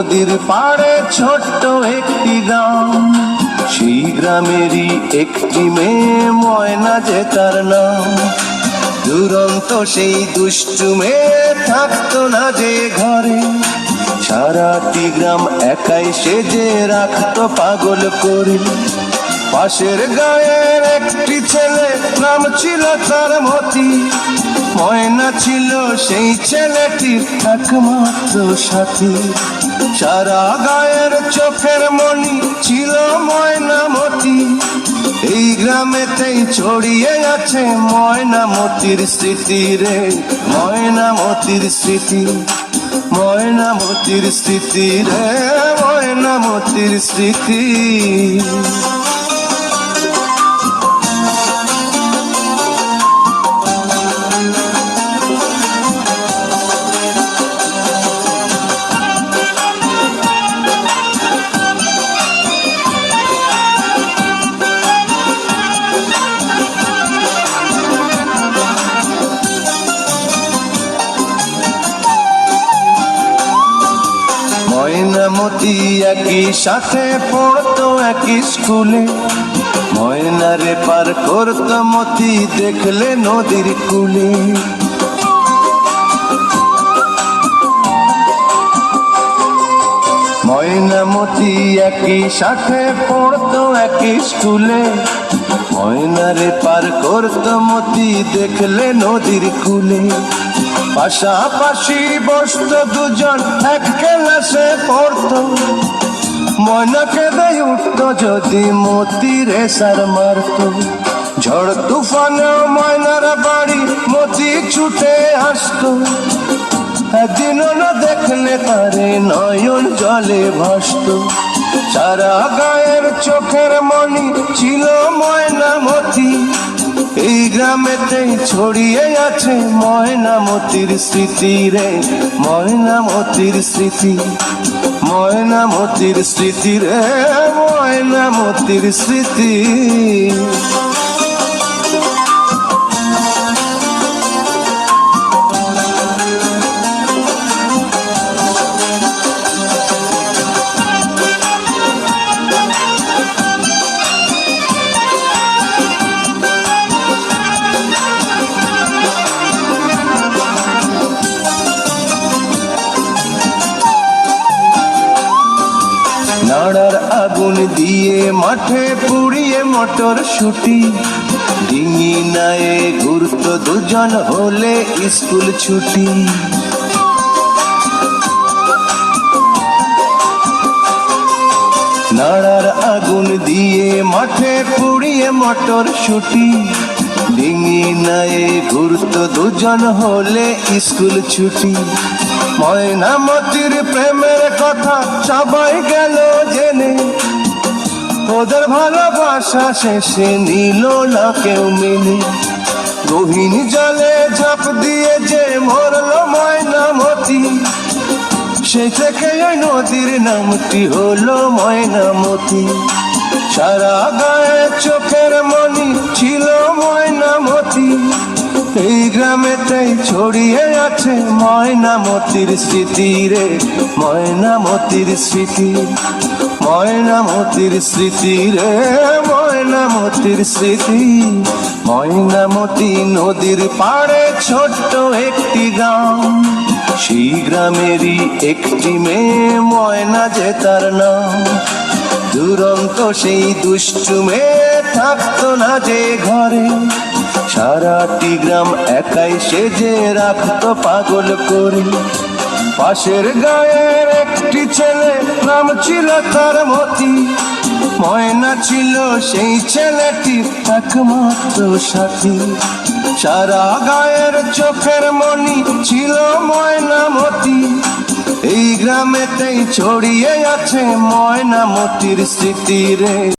নদীর পাড়ে ছোট্ট একটি গ্রাম, সেই গ্রামেরই একটি মেয়ে ময়না যে তার নাম। দুরন্ত সেই দুষ্টু মেয়ে থাকতো না যে ঘরে, সারাটি গ্রাম একাই সেজে রাখতো পাগল করে। পাশের গায়ের একটি ছেলে, নাম ছিল তার মতি। ময়না ছিল সেই ছেলেটির একমাত্র সাথী। সারা গায়ের চোখের মনি ছিল ময়নামতি। এই গ্রামেতেই ছড়িয়ে আছে ময়নামতির স্মৃতি রে, ময়নামতির স্মৃতি, ময়নামতির স্মৃতি রে, ময়নামতির স্মৃতি। ময়নামতি একই সাথে পড়তো একই স্কুলে। ময়নারে পার করতো মতি দেখলে নদীর কূলে। ময়নামতি একই সাথে পড়তো একই স্কুলে। ময়নারে পার করতো মতি দেখলে নদীর কূলে। পাশাপাশি বসতো দুজন এক ক্লাসে পড়তো। ময়না কেঁদে উঠতো যদি মতি রেসার মারতো। ঝড় তুফানে ময়নার বাড়ি মতি ছুটে আসতো। একদিনও না দেখলে তারে নয়ন জলে ভাসতো। সারা গায়ের চোখের মনি ছিল ময়নামতি। এই গ্রামেতেই ছড়িয়ে আছে ময়নামতির স্মৃতি রে, ময়নামতির স্মৃতি, ময়নামতির স্মৃতি রে, ময়নামতির স্মৃতি। নাড়ার আগুন দিয়ে মাঠে পুড়িয়ে মটর শুটি। ডিঙি নায়ে ঘুরতো দুজন হলে স্কুল ছুটি। নাড়ার আগুন দিয়ে মাঠে পুড়িয়ে মটর শুটি। ডিঙি নায়ে ঘুরতো দুজন হলে স্কুল ছুটি। ময়নামতির প্রেমের কথা সবাই গেল জেনে। ওদের ভালোবাসা শেষে নিল না কেউ মেনে। গহীন জলে ঝাঁপ দিয়ে যে মরল ময়নামতি, সেই থেকে ওই নদীর নামটি হলো ময়নামতি। সারা গায়ে চোখের মনি ছিল ময়নামতি। এই গ্রামেতেই ছড়িয়ে আছে ময়নামতির স্মৃতি রে, ময়নামতির স্মৃতি, ময়নামতির স্মৃতি রে, ময়নামতির স্মৃতি। ময়নামতি নদীর পাড়ে ছোট্ট একটি গ্রাম, সেই গ্রামেরই একটি মেয়ে ময়না যে তার নাম। দুরন্ত সেই দুষ্টু মেয়ে থাকতো না যে ঘরে, সারাটি গ্রাম একাই সেজে রাখতো পাগল করে। পাশের গায়ের একটি ছেলে, নাম ছিল তার মতি। ময়না ছিল সেই ছেলেটি একমাত্র সাথী। সারা গায়ের চোখের মনি ছিল ময়নামতি। এই গ্রামেতেই ছড়িয়ে আছে ময়নামতির স্মৃতি রে।